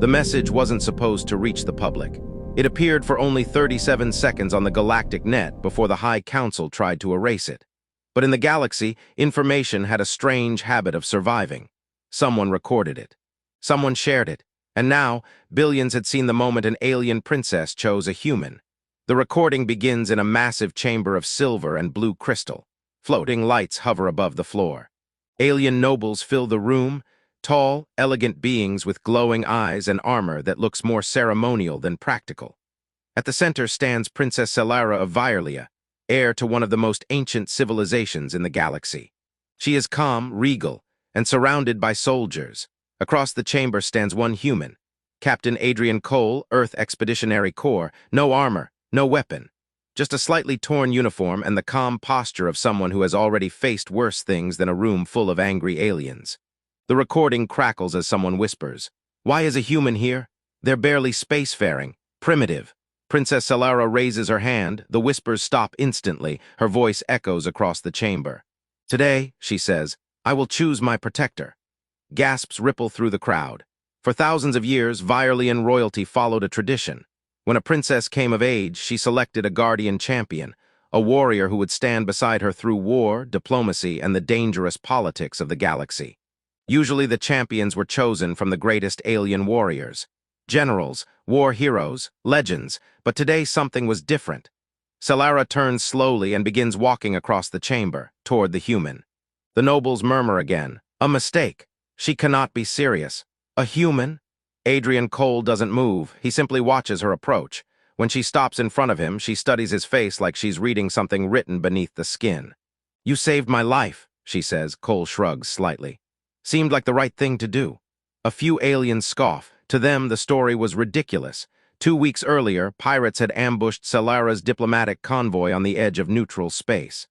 The message wasn't supposed to reach the public. It appeared for only 37 seconds on the galactic net before the High Council tried to erase it. But in the galaxy, information had a strange habit of surviving. Someone recorded it. Someone shared it. And now, billions had seen the moment an alien princess chose a human. The recording begins in a massive chamber of silver and blue crystal. Floating lights hover above the floor. Alien nobles fill the room, tall, elegant beings with glowing eyes and armor that looks more ceremonial than practical. At the center stands Princess Solara of Vyrlia, heir to one of the most ancient civilizations in the galaxy. She is calm, regal, and surrounded by soldiers. Across the chamber stands one human, Captain Adrian Cole, Earth Expeditionary Corps, no armor, no weapon. Just a slightly torn uniform and the calm posture of someone who has already faced worse things than a room full of angry aliens. The recording crackles as someone whispers, "Why is a human here? They're barely spacefaring. Primitive." Princess Solara raises her hand, the whispers stop instantly, her voice echoes across the chamber. "Today," she says, "I will choose my protector." Gasps ripple through the crowd. For thousands of years, Vyrlian royalty followed a tradition. When a princess came of age, she selected a guardian champion, a warrior who would stand beside her through war, diplomacy, and the dangerous politics of the galaxy. Usually the champions were chosen from the greatest alien warriors. Generals, war heroes, legends, but today something was different. Solara turns slowly and begins walking across the chamber, toward the human. The nobles murmur again, "A mistake. She cannot be serious. A human?" Adrian Cole doesn't move, he simply watches her approach. When she stops in front of him, she studies his face like she's reading something written beneath the skin. "You saved my life," she says. Cole shrugs slightly. "Seemed like the right thing to do." A few aliens scoff. To them, the story was ridiculous. 2 weeks earlier, pirates had ambushed Solara's diplomatic convoy on the edge of neutral space.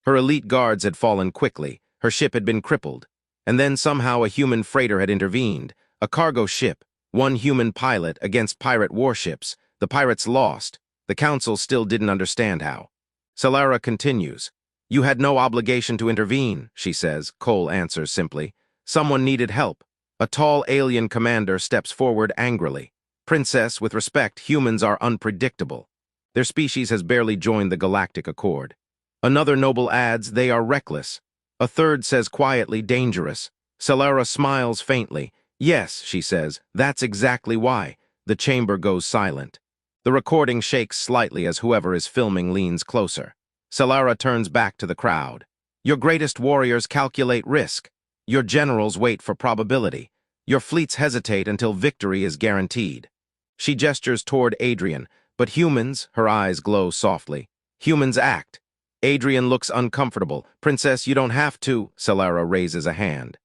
Her elite guards had fallen quickly, her ship had been crippled. And then somehow a human freighter had intervened. A cargo ship, one human pilot against pirate warships. The pirates lost. The council still didn't understand how. Solara continues. "You had no obligation to intervene," she says. Cole answers simply. "Someone needed help." A tall alien commander steps forward angrily. "Princess, with respect, humans are unpredictable. Their species has barely joined the galactic accord." Another noble adds, "They are reckless." A third says quietly, "Dangerous." Solara smiles faintly. "Yes," she says, "that's exactly why." The chamber goes silent. The recording shakes slightly as whoever is filming leans closer. Solara turns back to the crowd. "Your greatest warriors calculate risk. Your generals wait for probability. Your fleets hesitate until victory is guaranteed." She gestures toward Adrian, but humans, her eyes glow softly. Humans act. Adrian looks uncomfortable. "Princess, you don't have to." Solara raises a hand.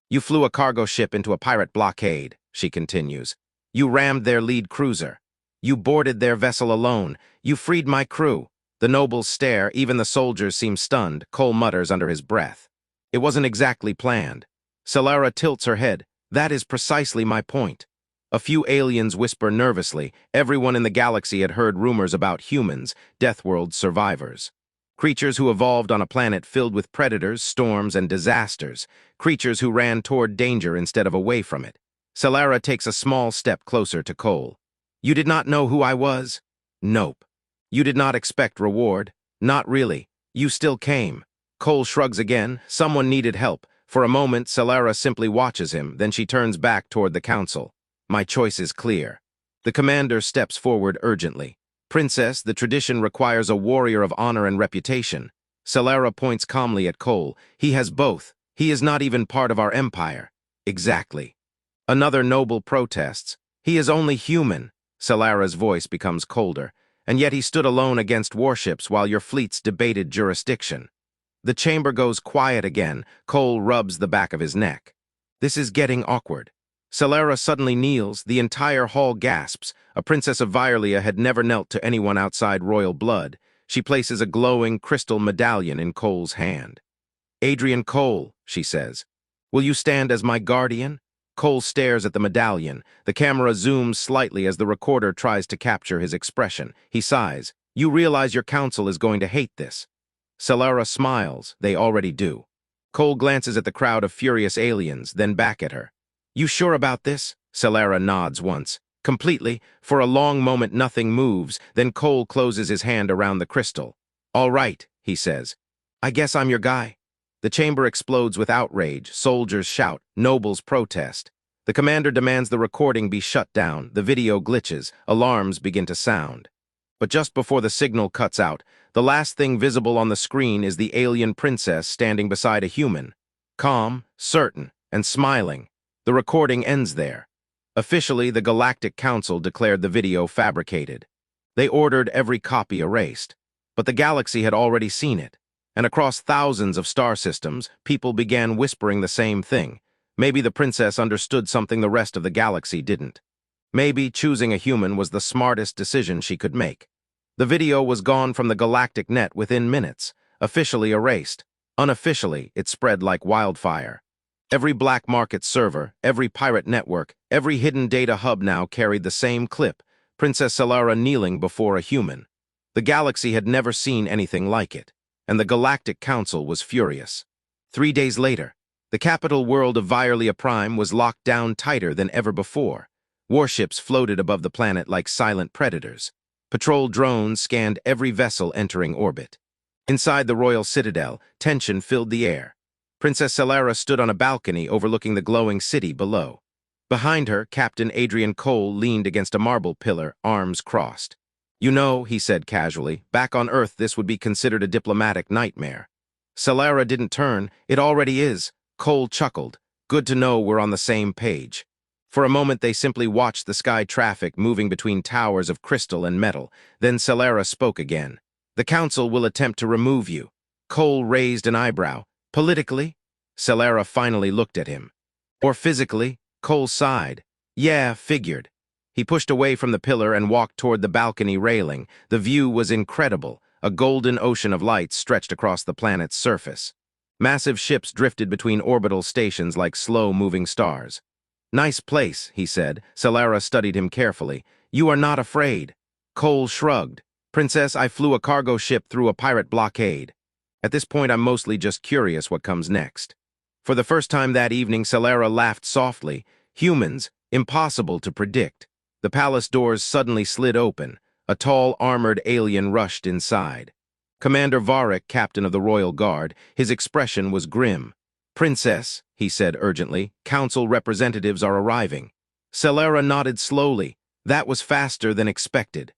"You flew a cargo ship into a pirate blockade," she continues. "You rammed their lead cruiser. You boarded their vessel alone. You freed my crew." The nobles stare, even the soldiers seem stunned. Cole mutters under his breath. "It wasn't exactly planned." Solara tilts her head. "That is precisely my point." A few aliens whisper nervously. Everyone in the galaxy had heard rumors about humans, Deathworld survivors. Creatures who evolved on a planet filled with predators, storms, and disasters. Creatures who ran toward danger instead of away from it. Solara takes a small step closer to Cole. "You did not know who I was?" "Nope." "You did not expect reward?" "Not really. You still came." Cole shrugs again. Someone needed help. For a moment, Solara simply watches him, then she turns back toward the council. "My choice is clear." The commander steps forward urgently. "Princess, the tradition requires a warrior of honor and reputation." Solara points calmly at Cole. "He has both. He is not even part of our empire." "Exactly." Another noble protests. "He is only human." Solara's voice becomes colder. "And yet he stood alone against warships while your fleets debated jurisdiction." The chamber goes quiet again. Cole rubs the back of his neck. This is getting awkward. Solara suddenly kneels. The entire hall gasps. A princess of Vyrlia had never knelt to anyone outside royal blood. She places a glowing crystal medallion in Cole's hand. "Adrian Cole," she says. "Will you stand as my guardian?" Cole stares at the medallion. The camera zooms slightly as the recorder tries to capture his expression. He sighs. "You realize your council is going to hate this." Solara smiles. They already do. Cole glances at the crowd of furious aliens, then back at her. "You sure about this?" Celera nods once. Completely, for a long moment nothing moves, then Cole closes his hand around the crystal. All right, he says. I guess I'm your guy. The chamber explodes with outrage, soldiers shout, nobles protest. The commander demands the recording be shut down, the video glitches, alarms begin to sound. But just before the signal cuts out, the last thing visible on the screen is the alien princess standing beside a human. Calm, certain, and smiling. The recording ends there. Officially, the Galactic Council declared the video fabricated. They ordered every copy erased. But the galaxy had already seen it. And across thousands of star systems, people began whispering the same thing. Maybe the princess understood something the rest of the galaxy didn't. Maybe choosing a human was the smartest decision she could make. The video was gone from the galactic net within minutes, officially erased. Unofficially, it spread like wildfire. Every black market server, every pirate network, every hidden data hub now carried the same clip, Princess Celera kneeling before a human. The galaxy had never seen anything like it, and the Galactic Council was furious. 3 days later, the capital world of Vyrlia Prime was locked down tighter than ever before. Warships floated above the planet like silent predators. Patrol drones scanned every vessel entering orbit. Inside the royal citadel, tension filled the air. Princess Celera stood on a balcony overlooking the glowing city below. Behind her, Captain Adrian Cole leaned against a marble pillar, arms crossed. You know, he said casually, back on Earth this would be considered a diplomatic nightmare. Celera didn't turn. It already is. Cole chuckled. Good to know we're on the same page. For a moment they simply watched the sky traffic moving between towers of crystal and metal. Then Celera spoke again. The Council will attempt to remove you. Cole raised an eyebrow. Politically? Celera finally looked at him. Or physically? Cole sighed. Yeah, figured. He pushed away from the pillar and walked toward the balcony railing. The view was incredible. A golden ocean of lights stretched across the planet's surface. Massive ships drifted between orbital stations like slow-moving stars. Nice place, he said. Celera studied him carefully. You are not afraid. Cole shrugged. Princess, I flew a cargo ship through a pirate blockade. At this point, I'm mostly just curious what comes next. For the first time that evening, Celera laughed softly. Humans, impossible to predict. The palace doors suddenly slid open. A tall, armored alien rushed inside. Commander Varric, captain of the Royal Guard, his expression was grim. Princess, he said urgently, council representatives are arriving. Celera nodded slowly. That was faster than expected.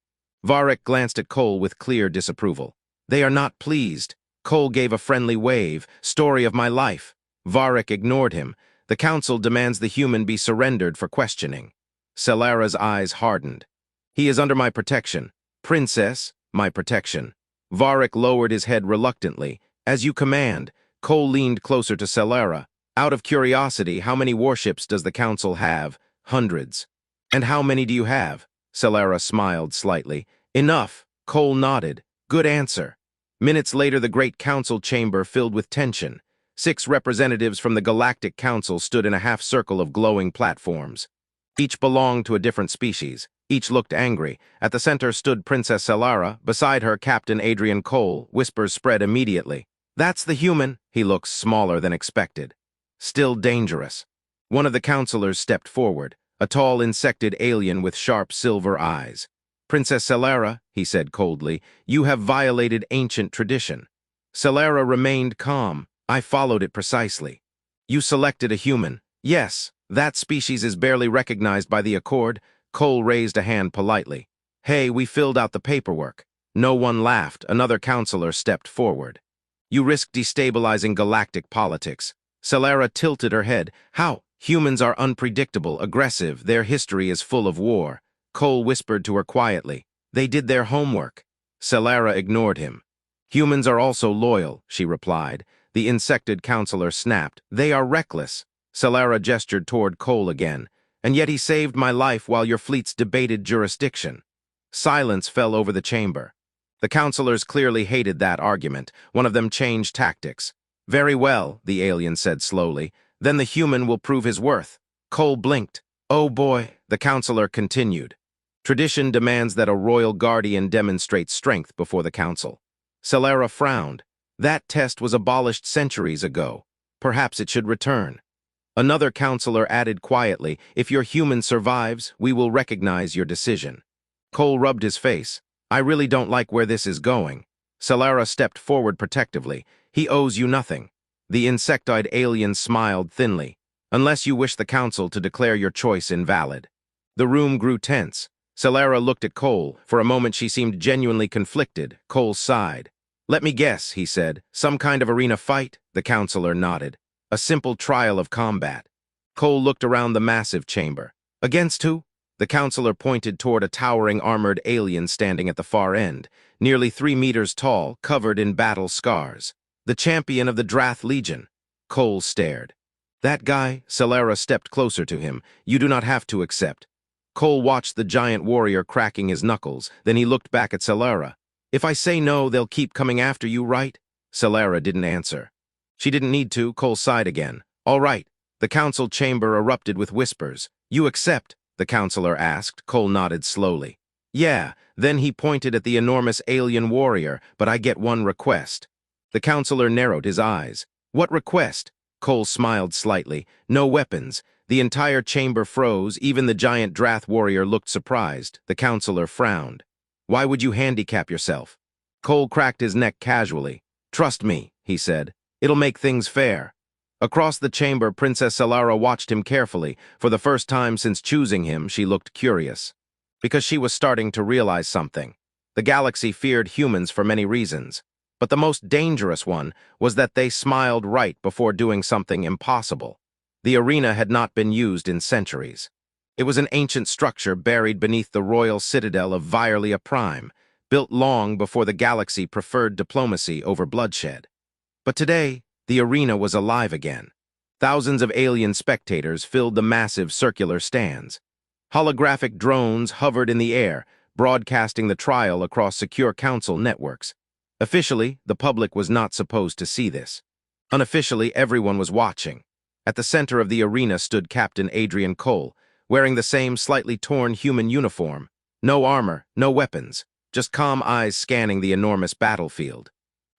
Varric glanced at Cole with clear disapproval. They are not pleased. Cole gave a friendly wave. Story of my life. Varric ignored him. The council demands the human be surrendered for questioning. Celera's eyes hardened. He is under my protection. Princess, my protection. Varric lowered his head reluctantly. As you command. Cole leaned closer to Celera. Out of curiosity, how many warships does the council have? Hundreds. And how many do you have? Celera smiled slightly. Enough. Cole nodded. Good answer. Minutes later, the great council chamber filled with tension. 6 representatives from the Galactic Council stood in a half-circle of glowing platforms. Each belonged to a different species. Each looked angry. At the center stood Princess Celera. Beside her, Captain Adrian Cole. Whispers spread immediately. That's the human. He looks smaller than expected. Still dangerous. One of the counselors stepped forward, a tall insected alien with sharp silver eyes. Princess Celera, he said coldly, you have violated ancient tradition. Celera remained calm. I followed it precisely. You selected a human. Yes, that species is barely recognized by the Accord. Cole raised a hand politely. Hey, we filled out the paperwork. No one laughed. Another counselor stepped forward. You risk destabilizing galactic politics. Celera tilted her head. How? Humans are unpredictable, aggressive. Their history is full of war. Cole whispered to her quietly. They did their homework. Celera ignored him. Humans are also loyal, she replied. The insected counselor snapped. They are reckless. Celera gestured toward Cole again. And yet he saved my life while your fleets debated jurisdiction. Silence fell over the chamber. The counselors clearly hated that argument. One of them changed tactics. Very well, the alien said slowly. Then the human will prove his worth. Cole blinked. Oh boy, the counselor continued. Tradition demands that a royal guardian demonstrate strength before the council. Celera frowned. That test was abolished centuries ago. Perhaps it should return. Another counselor added quietly, "If your human survives, we will recognize your decision." Cole rubbed his face. "I really don't like where this is going." Solara stepped forward protectively. "He owes you nothing." The insectoid alien smiled thinly. "Unless you wish the council to declare your choice invalid." The room grew tense. Solara looked at Cole. For a moment she seemed genuinely conflicted. Cole sighed. "Let me guess," he said. "Some kind of arena fight?" The counselor nodded. "A simple trial of combat." Cole looked around the massive chamber. "Against who?" The counselor pointed toward a towering armored alien standing at the far end, nearly 3 meters tall, covered in battle scars. "The champion of the Drath Legion." Cole stared. "That guy?" Solara stepped closer to him. "You do not have to accept." Cole watched the giant warrior cracking his knuckles. Then he looked back at Solara. "If I say no, they'll keep coming after you, right?" Solara didn't answer. She didn't need to. Cole sighed again. "All right." The council chamber erupted with whispers. "You accept?" the counselor asked. Cole nodded slowly. "Yeah." Then he pointed at the enormous alien warrior. "But I get one request." The counselor narrowed his eyes. "What request?" Cole smiled slightly. "No weapons." The entire chamber froze. Even the giant Drath warrior looked surprised. The counselor frowned. "Why would you handicap yourself?" Cole cracked his neck casually. "Trust me," he said. "It'll make things fair." Across the chamber, Princess Solara watched him carefully. For the first time since choosing him, she looked curious. Because she was starting to realize something. The galaxy feared humans for many reasons. But the most dangerous one was that they smiled right before doing something impossible. The arena had not been used in centuries. It was an ancient structure buried beneath the royal citadel of Virelia Prime, built long before the galaxy preferred diplomacy over bloodshed. But today, the arena was alive again. Thousands of alien spectators filled the massive circular stands. Holographic drones hovered in the air, broadcasting the trial across secure council networks. Officially, the public was not supposed to see this. Unofficially, everyone was watching. At the center of the arena stood Captain Adrian Cole, wearing the same slightly torn human uniform. No armor, no weapons, just calm eyes scanning the enormous battlefield.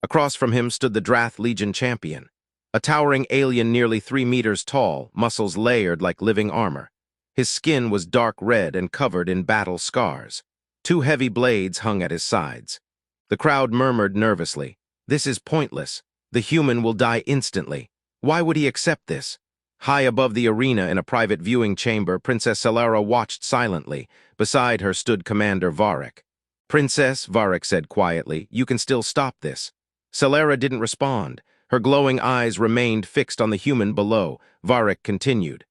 Across from him stood the Drath Legion champion, a towering alien nearly 3 meters tall, muscles layered like living armor. His skin was dark red and covered in battle scars. 2 heavy blades hung at his sides. The crowd murmured nervously. "This is pointless. The human will die instantly. Why would he accept this?" High above the arena in a private viewing chamber, Princess Solara watched silently. Beside her stood Commander Varric. "Princess," Varric said quietly, "you can still stop this." Solara didn't respond. Her glowing eyes remained fixed on the human below. Varric continued.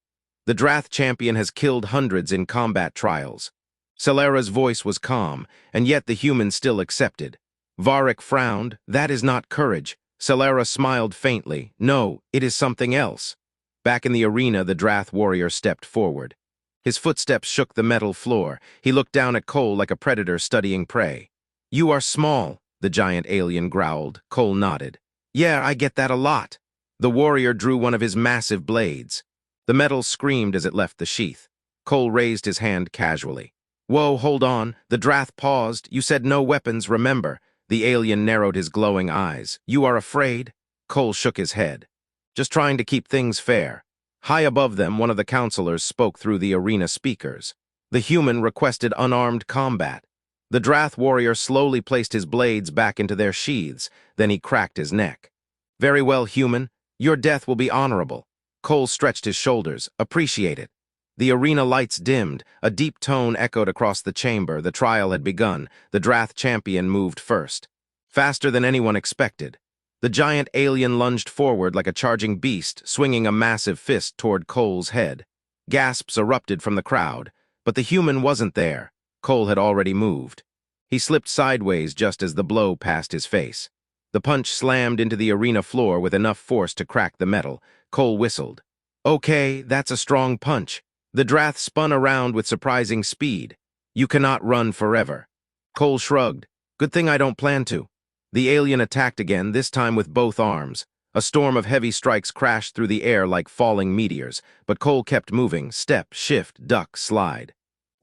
"The Drath champion has killed hundreds in combat trials." Solara's voice was calm, and yet the human still accepted. Varric frowned. "That is not courage." Solara smiled faintly. "No, it is something else." Back in the arena, the Drath warrior stepped forward. His footsteps shook the metal floor. He looked down at Cole like a predator studying prey. "You are small," the giant alien growled. Cole nodded. "Yeah, I get that a lot." The warrior drew one of his massive blades. The metal screamed as it left the sheath. Cole raised his hand casually. "Whoa, hold on." The Drath paused. "You said no weapons, remember." The alien narrowed his glowing eyes. "You are afraid?" Cole shook his head. "Just trying to keep things fair." High above them, one of the counselors spoke through the arena speakers. The human requested unarmed combat. The Drath warrior slowly placed his blades back into their sheaths, then he cracked his neck. "Very well, human. Your death will be honorable." Cole stretched his shoulders. "Appreciate it." The arena lights dimmed. A deep tone echoed across the chamber. The trial had begun. The Drath champion moved first. Faster than anyone expected. The giant alien lunged forward like a charging beast, swinging a massive fist toward Cole's head. Gasps erupted from the crowd, but the human wasn't there. Cole had already moved. He slipped sideways just as the blow passed his face. The punch slammed into the arena floor with enough force to crack the metal. Cole whistled. "Okay, that's a strong punch." The Drath spun around with surprising speed. "You cannot run forever." Cole shrugged. "Good thing I don't plan to." The alien attacked again, this time with both arms. A storm of heavy strikes crashed through the air like falling meteors, but Cole kept moving, step, shift, duck, slide.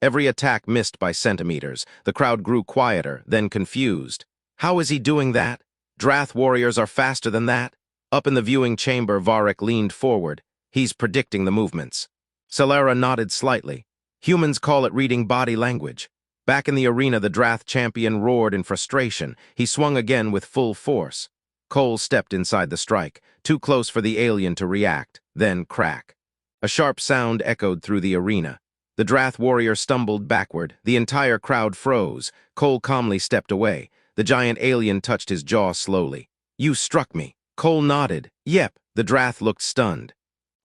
Every attack missed by centimeters. The crowd grew quieter, then confused. How is he doing that? Drath warriors are faster than that? Up in the viewing chamber, Varric leaned forward. He's predicting the movements. Celera nodded slightly. Humans call it reading body language. Back in the arena, the Drath champion roared in frustration. He swung again with full force. Cole stepped inside the strike, too close for the alien to react, then crack. A sharp sound echoed through the arena. The Drath warrior stumbled backward. The entire crowd froze. Cole calmly stepped away. The giant alien touched his jaw slowly. "You struck me." Cole nodded. "Yep." The Drath looked stunned.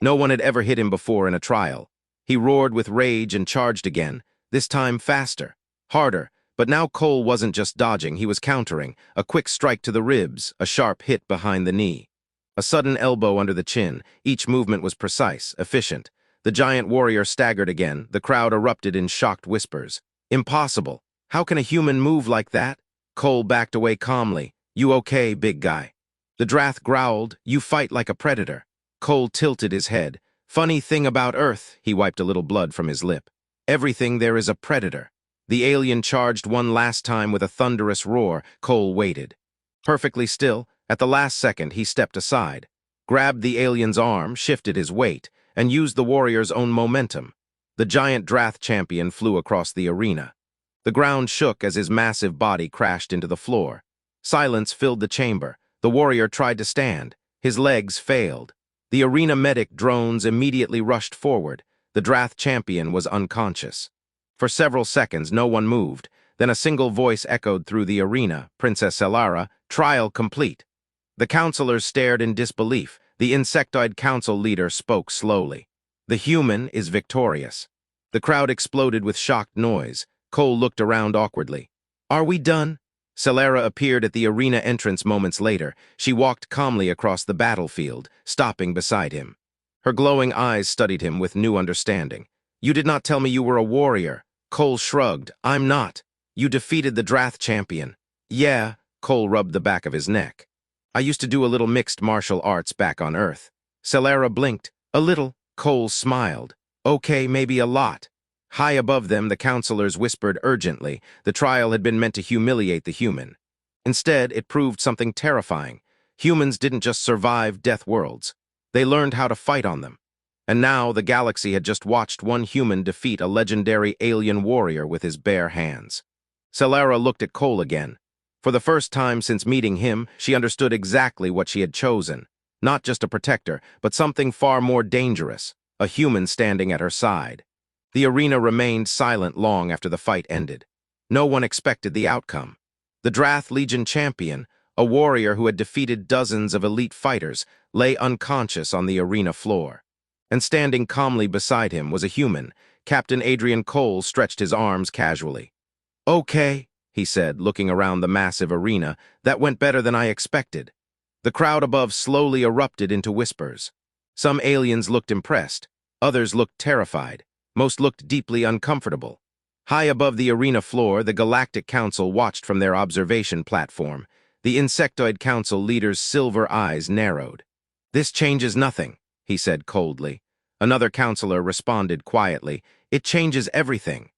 No one had ever hit him before in a trial. He roared with rage and charged again, this time faster, harder. But now Cole wasn't just dodging, he was countering. A quick strike to the ribs, a sharp hit behind the knee. A sudden elbow under the chin. Each movement was precise, efficient. The giant warrior staggered again. The crowd erupted in shocked whispers. "Impossible. How can a human move like that?" Cole backed away calmly. "You okay, big guy?" The Drath growled, "You fight like a predator." Cole tilted his head. "Funny thing about Earth," he wiped a little blood from his lip. "Everything there is a predator." The alien charged one last time with a thunderous roar. Cole waited. Perfectly still, at the last second, he stepped aside, grabbed the alien's arm, shifted his weight, and used the warrior's own momentum. The giant Drath champion flew across the arena. The ground shook as his massive body crashed into the floor. Silence filled the chamber. The warrior tried to stand. His legs failed. The arena medic drones immediately rushed forward. The Drath champion was unconscious. For several seconds, no one moved. Then a single voice echoed through the arena, "Princess Celera, trial complete." The counselors stared in disbelief. The insectoid council leader spoke slowly. "The human is victorious." The crowd exploded with shocked noise. Cole looked around awkwardly. "Are we done?" Celera appeared at the arena entrance moments later. She walked calmly across the battlefield, stopping beside him. Her glowing eyes studied him with new understanding. "You did not tell me you were a warrior." Cole shrugged. "I'm not." "You defeated the Drath champion." "Yeah." Cole rubbed the back of his neck. "I used to do a little mixed martial arts back on Earth." Celera blinked. "A little." Cole smiled. "Okay, maybe a lot." High above them, the counselors whispered urgently. The trial had been meant to humiliate the human. Instead, it proved something terrifying. Humans didn't just survive death worlds. They learned how to fight on them. And now the galaxy had just watched one human defeat a legendary alien warrior with his bare hands. Celera looked at Cole again. For the first time since meeting him, she understood exactly what she had chosen. Not just a protector, but something far more dangerous, a human standing at her side. The arena remained silent long after the fight ended. No one expected the outcome. The Drath Legion champion, a warrior who had defeated dozens of elite fighters, lay unconscious on the arena floor. And standing calmly beside him was a human. Captain Adrian Cole stretched his arms casually. "Okay," he said, looking around the massive arena. "That went better than I expected." The crowd above slowly erupted into whispers. Some aliens looked impressed. Others looked terrified. Most looked deeply uncomfortable. High above the arena floor, the Galactic Council watched from their observation platform. The Insectoid Council leader's silver eyes narrowed. "This changes nothing," he said coldly. Another counselor responded quietly. "It changes everything."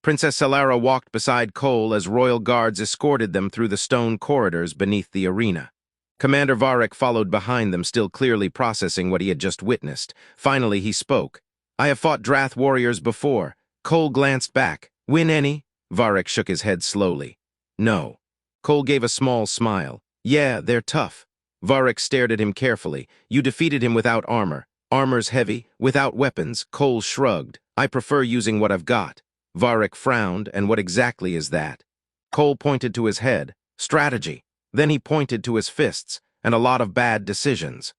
Princess Celera walked beside Cole as royal guards escorted them through the stone corridors beneath the arena. Commander Varric followed behind them, still clearly processing what he had just witnessed. Finally, he spoke. "I have fought Drath warriors before." Cole glanced back. "Win any?" Varric shook his head slowly. "No." Cole gave a small smile. "Yeah, they're tough." Varric stared at him carefully. "You defeated him without armor. Armor's heavy, without weapons." Cole shrugged. "I prefer using what I've got." Varric frowned. "And what exactly is that?" Cole pointed to his head. "Strategy." Then he pointed to his fists, "and a lot of bad decisions."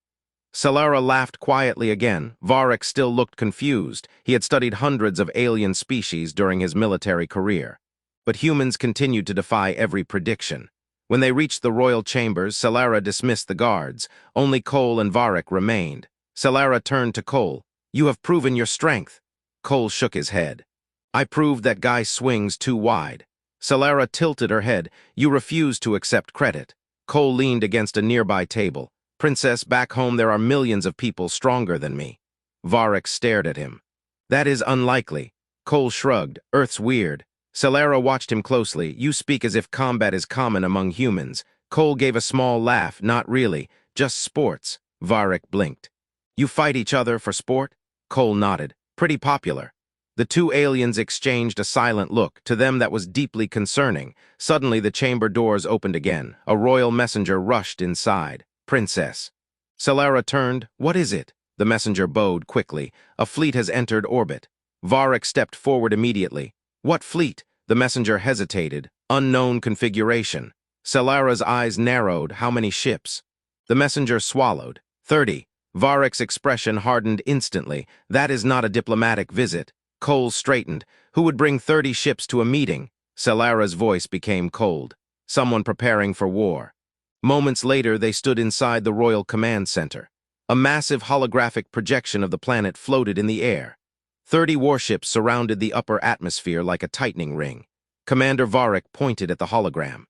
Celera laughed quietly again. Varric still looked confused. He had studied hundreds of alien species during his military career. But humans continued to defy every prediction. When they reached the royal chambers, Celera dismissed the guards. Only Cole and Varric remained. Celera turned to Cole. "You have proven your strength." Cole shook his head. "I proved that guy swings too wide." Celera tilted her head. "You refuse to accept credit." Cole leaned against a nearby table. "Princess, back home there are millions of people stronger than me." Varric stared at him. "That is unlikely." Cole shrugged. "Earth's weird." Celera watched him closely. "You speak as if combat is common among humans." Cole gave a small laugh. "Not really. Just sports." Varric blinked. You fight each other for sport? Cole nodded. Pretty popular. The two aliens exchanged a silent look. To them that was deeply concerning. Suddenly the chamber doors opened again. A royal messenger rushed inside. Princess. Solara turned. What is it? The messenger bowed quickly. A fleet has entered orbit. Varric stepped forward immediately. What fleet? The messenger hesitated. Unknown configuration. Solara's eyes narrowed. How many ships? The messenger swallowed. 30. Varric's expression hardened instantly. That is not a diplomatic visit. Cole straightened. Who would bring 30 ships to a meeting? Solara's voice became cold. Someone preparing for war. Moments later, they stood inside the Royal Command Center. A massive holographic projection of the planet floated in the air. 30 warships surrounded the upper atmosphere like a tightening ring. Commander Varric pointed at the hologram.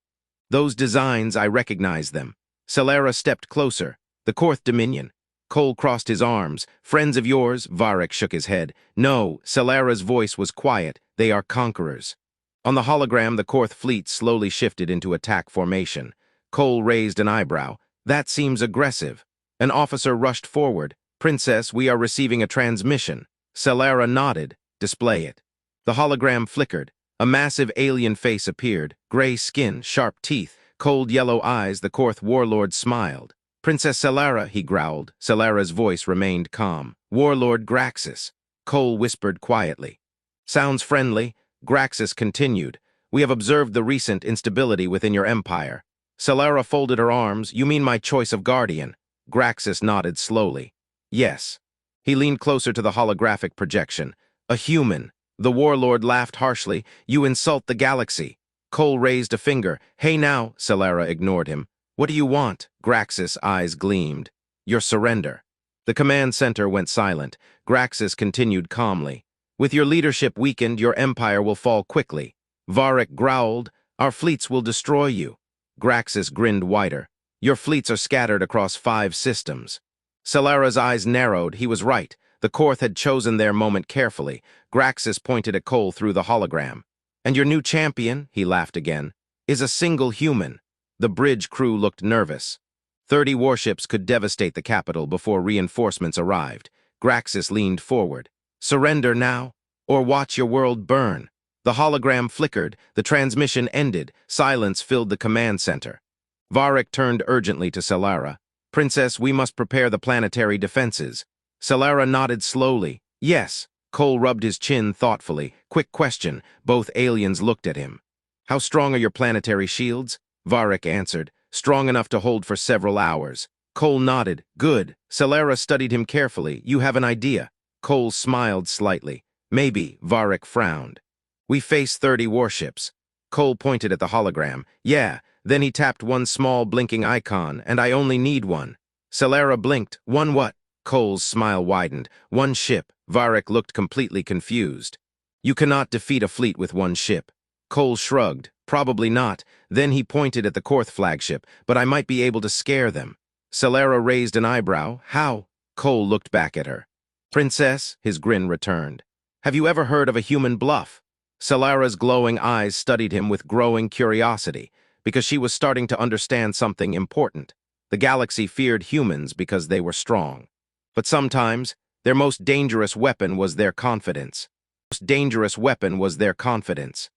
Those designs, I recognize them. Solara stepped closer. The Korth Dominion. Cole crossed his arms. Friends of yours? Varric shook his head. No, Solara's voice was quiet. They are conquerors. On the hologram, the Korth fleet slowly shifted into attack formation. Cole raised an eyebrow. That seems aggressive. An officer rushed forward. Princess, we are receiving a transmission. Solara nodded. Display it. The hologram flickered. A massive alien face appeared. Gray skin, sharp teeth, cold yellow eyes. The Korth warlord smiled. Princess Solara, he growled. Solara's voice remained calm. Warlord Graxus. Cole whispered quietly. Sounds friendly. Graxus continued. We have observed the recent instability within your empire. Solara folded her arms. You mean my choice of guardian? Graxus nodded slowly. Yes. He leaned closer to the holographic projection. A human. The warlord laughed harshly. You insult the galaxy. Cole raised a finger. Hey now, Solara ignored him. What do you want? Graxus' eyes gleamed. Your surrender. The command center went silent. Graxus continued calmly. With your leadership weakened, your empire will fall quickly. Varric growled. Our fleets will destroy you. Graxus grinned wider. Your fleets are scattered across 5 systems. Solara's eyes narrowed. He was right. The Korth had chosen their moment carefully. Graxus pointed at Cole through the hologram. And your new champion, he laughed again, is a single human. The bridge crew looked nervous. 30 warships could devastate the capital before reinforcements arrived. Graxus leaned forward. Surrender now, or watch your world burn. The hologram flickered. The transmission ended. Silence filled the command center. Varric turned urgently to Solara. Princess, we must prepare the planetary defenses. Solara nodded slowly. Yes. Cole rubbed his chin thoughtfully. Quick question. Both aliens looked at him. How strong are your planetary shields? Varric answered. Strong enough to hold for several hours. Cole nodded. Good. Solara studied him carefully. You have an idea. Cole smiled slightly. Maybe. Varric frowned. We face 30 warships. Cole pointed at the hologram. Yeah. Then he tapped one small blinking icon, and I only need one. Solara blinked. One what? Cole's smile widened. One ship. Varric looked completely confused. You cannot defeat a fleet with one ship. Cole shrugged. Probably not. Then he pointed at the Korth flagship, but I might be able to scare them. Solara raised an eyebrow. How? Cole looked back at her. Princess, his grin returned. Have you ever heard of a human bluff? Solara's glowing eyes studied him with growing curiosity, because she was starting to understand something important. The galaxy feared humans because they were strong. But sometimes, their most dangerous weapon was their confidence. Most dangerous weapon was their confidence.